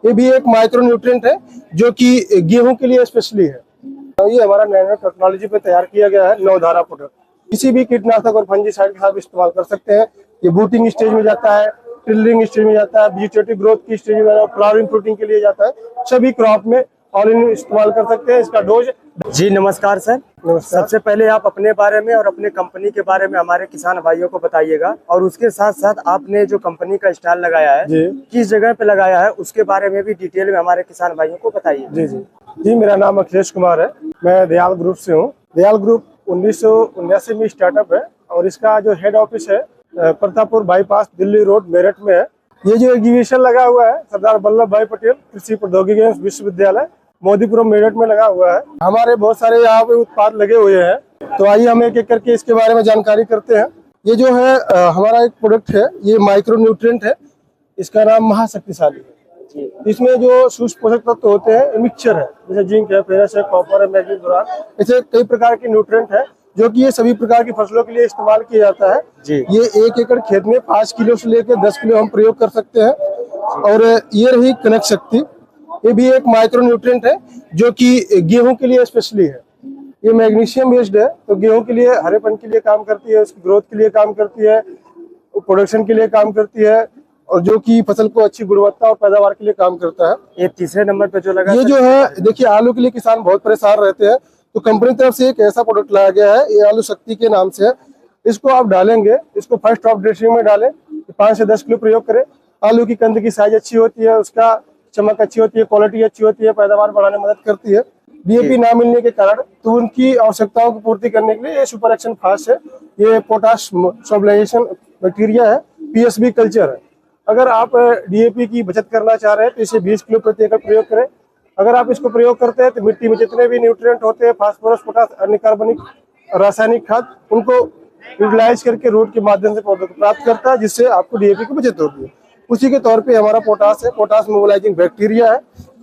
ये भी एक माइक्रो न्यूट्रिएंट है जो कि गेहूं के लिए स्पेशली है। ये हमारा नैनो टेक्नोलॉजी पे तैयार किया गया है नवधारा प्रोडक्ट। किसी भी कीटनाशक और फंजीसाइड के साथ इस्तेमाल कर सकते हैं। ये बूटिंग स्टेज में जाता है, टिलरिंग स्टेज में जाता है, वेजिटेटिव ग्रोथ की स्टेज में जाता है, फ्लावरिंग फ्रूटिंग के लिए जाता है। सभी क्रॉप में ऑल इन इस्तेमाल कर सकते हैं। इसका डोज। जी नमस्कार सर। नमस्कार। सबसे पहले आप अपने बारे में और अपने कंपनी के बारे में हमारे किसान भाइयों को बताइएगा, और उसके साथ साथ आपने जो कंपनी का स्टॉल लगाया है किस जगह पे लगाया है उसके बारे में भी डिटेल में हमारे किसान भाइयों को बताइए। जी, मेरा नाम अखिलेश कुमार है। मैं दयाल ग्रुप से हूँ। दयाल ग्रुप 1979 में स्टार्टअप है और इसका जो हेड ऑफिस है प्रतापपुर बाईपास दिल्ली रोड मेरठ में है। ये जो एग्जीबिशन लगा हुआ है सरदार वल्लभ भाई पटेल कृषि प्रौद्योगिकी विश्वविद्यालय मोदीपुरम मेरठ में लगा हुआ है। हमारे बहुत सारे यहाँ पे उत्पाद लगे हुए हैं, तो आइए हम एक एक करके इसके बारे में जानकारी करते हैं। ये जो है हमारा एक प्रोडक्ट है, ये माइक्रो न्यूट्रिएंट है। इसका नाम महाशक्तिशाली है। इसमें जो सूक्ष्म पोषक तत्व होते हैं मिक्सचर है, जैसे जिंक है, फेरस है, कॉपर है, मैग्नीज, बोरान, ऐसे कई प्रकार के न्यूट्रिएंट है जो कि ये सभी प्रकार की फसलों के लिए इस्तेमाल किया जाता है। ये 1 एकड़ खेत में 5 किलो से लेकर 10 किलो हम प्रयोग कर सकते हैं। और ये रही कनक शक्ति। ये भी एक माइक्रो न्यूट्रिएंट है जो कि गेहूं के लिए स्पेशली है। ये मैग्नीशियम बेस्ड है, तो गेहूं के लिए हरेपन के लिए काम करती है, उसकी ग्रोथ के लिए काम करती है, प्रोडक्शन के लिए काम करती है, और जो कि फसल को अच्छी गुणवत्ता और पैदावार के लिए काम करता है। ये तीसरे नंबर पे जो लगा ये जो है, देखिए आलू के लिए किसान बहुत परेशान रहते हैं, तो कंपनी की तरफ से एक ऐसा प्रोडक्ट लाया गया है, ये आलू शक्ति के नाम से है। इसको आप डालेंगे, इसको फर्स्ट ड्रॉप ड्रेसिंग में डालें, 5 से 10 किलो प्रयोग करें। आलू की कंद की साइज अच्छी होती है, उसका चमक अच्छी होती है, क्वालिटी अच्छी होती है, पैदावार बढ़ाने में मदद करती है। डीएपी ना मिलने के कारण तो उनकी आवश्यकताओं की पूर्ति करने के लिए ये सुपर एक्शन फास्ट है। ये पोटाश सोबलाइजेशन बैक्टीरिया है, पीएसबी कल्चर है। अगर आप डीएपी की बचत करना चाह रहे हैं तो इसे 20 किलो प्रति एकड़ प्रयोग करें। अगर आप इसको प्रयोग करते हैं तो मिट्टी में जितने भी न्यूट्रिएंट होते हैं, फास्फोरस, पोटाश, अन्य कार्बनिक रासायनिक खाद, उनको यूटिलाइज करके रूट के माध्यम से पौधों को प्राप्त करता है, जिससे आपको डीएपी की बचत होती है। उसी के तौर पे हमारा पोटाश है, पोटाश मोबिलाइजिंग बैक्टीरिया है,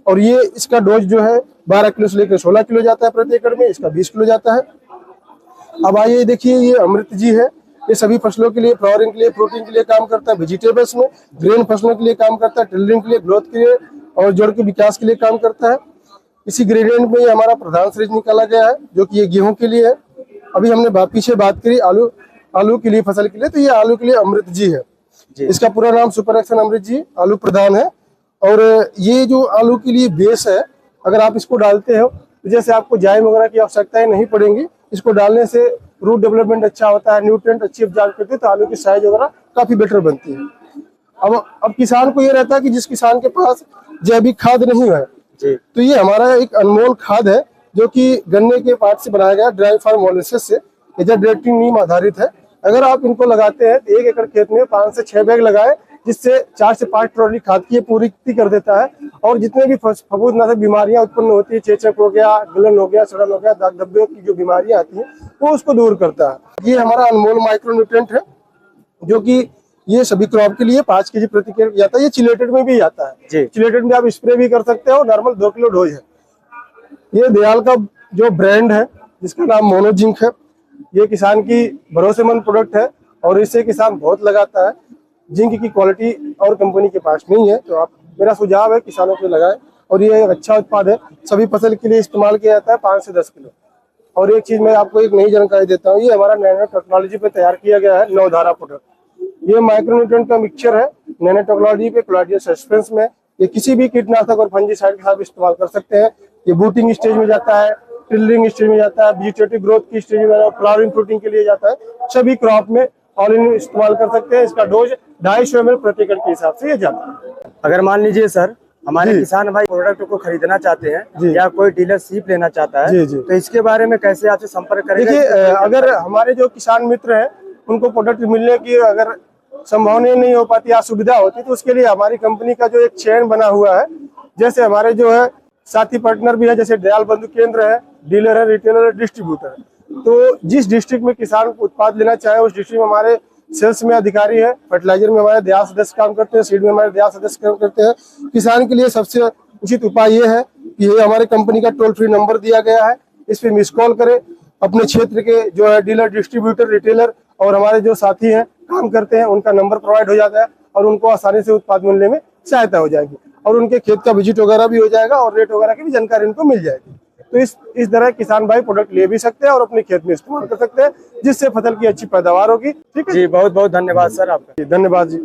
और ये इसका डोज जो है 12 किलो से लेकर 16 किलो जाता है प्रति एकड़ में, इसका 20 किलो जाता है। अब आइए देखिए, ये अमृत जी है। ये सभी फसलों के लिए, फ्लावरिंग के लिए, फ्रूटिंग के लिए काम करता है, वेजिटेबल्स में, ग्रेन फसलों के लिए काम करता है, टिलरिंग के लिए, ग्रोथ के लिए और जड़ के विकास के लिए काम करता है। इसी ग्रेडियंट में ये हमारा प्रधान सीरीज निकाला गया है जो कि ये गेहूं के लिए है। अभी हमने पीछे बात करी आलू के लिए, फसल के लिए, तो ये आलू के लिए अमृत जी है। इसका पूरा नाम सुपर एक्शन अमृत जी आलू प्रधान है। और ये जो आलू के लिए बेस है, अगर आप इसको डालते हो तो जैसे आपको जाइम वगैरह की आवश्यकताएं नहीं पड़ेंगी। इसको डालने से रूट डेवलपमेंट अच्छा होता है, न्यूट्रिएंट अच्छी अब्जॉर्ब करती है, तो आलू की साइज वगैरह काफी बेटर बनती है। अब किसान को ये रहता है कि जिस किसान के पास जैविक खाद नहीं है, तो ये हमारा एक अनमोल खाद है जो कि गन्ने के पात से बनाया गया, ड्राई फार्म मोलेसिस से, डायरेक्टिंग नीम आधारित है। अगर आप इनको लगाते हैं तो 1 एकड़ खेत में 5 से 6 बैग लगाए, जिससे 4 से 5 ट्रॉली खाद की पूर्ति कर देता है। और जितने भी फफूंदनाशक बीमारियां उत्पन्न होती है, चेचक हो गया, गलन हो गया, सड़न हो गया, दाग धब्बे की जो बीमारियां आती हैं, वो उसको दूर करता है। ये हमारा अनमोल माइक्रो न्यूट्रिएंट है जो कि ये सभी क्रॉप के लिए 5 केजी प्रति एकड़ जाता है। ये चिलेटेड में भी जाता है, चिलेटेड में आप स्प्रे भी कर सकते हो, नॉर्मल 2 किलो डोज है। ये दयाल का जो ब्रांड है जिसका नाम मोनोजिंक है, ये किसान की भरोसेमंद प्रोडक्ट है और इससे किसान बहुत लगाता है। जिंक की क्वालिटी और कंपनी के पास नहीं है, तो आप, मेरा सुझाव है किसानों को लगाएं। और ये एक अच्छा उत्पाद है, सभी फसल के लिए इस्तेमाल किया जाता है, 5 से 10 किलो। और एक चीज मैं आपको एक नई जानकारी देता हूँ, ये हमारा नैनो टेक्नोलॉजी पे तैयार किया गया है नवधारा प्रोडक्ट। ये माइक्रो न्यूट्रिएंट का मिक्सचर है, नैनो टेक्नोलॉजी पे कोलाइडल सस्पेंस में। ये किसी भी कीटनाशक और फंजीसाइड के साथ इस्तेमाल कर सकते हैं। ये बूटिंग स्टेज में जाता है, टिलरिंग स्टेज में जाता है, वेजिटेटिव ग्रोथ की स्टेज में, फ्लावरिंग फ्रूटिंग के लिए जाता है। सभी क्रॉप में ऑल इन इस्तेमाल कर सकते हैं। इसका डोज 250 ml प्रति एकड़ के हिसाब से ये जाता है। अगर मान लीजिए सर हमारे किसान भाई प्रोडक्ट को खरीदना चाहते हैं या कोई डीलरशिप लेना चाहता है, तो इसके बारे में कैसे आपसे संपर्क करेंगे? देखिए, अगर हमारे जो किसान मित्र हैं उनको प्रोडक्ट मिलने की अगर संभावना नहीं हो पाती या सुविधा होती, तो उसके लिए हमारी कंपनी का जो एक चेन बना हुआ है, जैसे हमारे जो है साथी पार्टनर भी है, जैसे दयाल बंधु केंद्र है, डीलर है, रिटेलर है, डिस्ट्रीब्यूटर है। तो जिस डिस्ट्रिक्ट में किसान उत्पाद लेना चाहे उस डिस्ट्रिक्ट में हमारे सेल्स में अधिकारी है, फर्टिलाइजर में हमारे दयाल सदस्य काम करते हैं, सीड में हमारे दयाल सदस्य काम करते हैं। किसान के लिए सबसे उचित उपाय ये है कि ये हमारे कंपनी का टोल फ्री नंबर दिया गया है, इस पे मिस कॉल करें। अपने क्षेत्र के जो है डीलर, डिस्ट्रीब्यूटर, रिटेलर और हमारे जो साथी हैं काम करते हैं, उनका नंबर प्रोवाइड हो जाता है और उनको आसानी से उत्पाद मिलने में सहायता हो जाएगी। और उनके खेत का विजिट वगैरह भी हो जाएगा और रेट वगैरह की भी जानकारी इनको मिल जाएगी। तो इस तरह किसान भाई प्रोडक्ट ले भी सकते हैं और अपने खेत में इस्तेमाल कर सकते हैं, जिससे फसल की अच्छी पैदावार होगी। ठीक है जी, बहुत बहुत धन्यवाद सर आपका। धन्यवाद जी।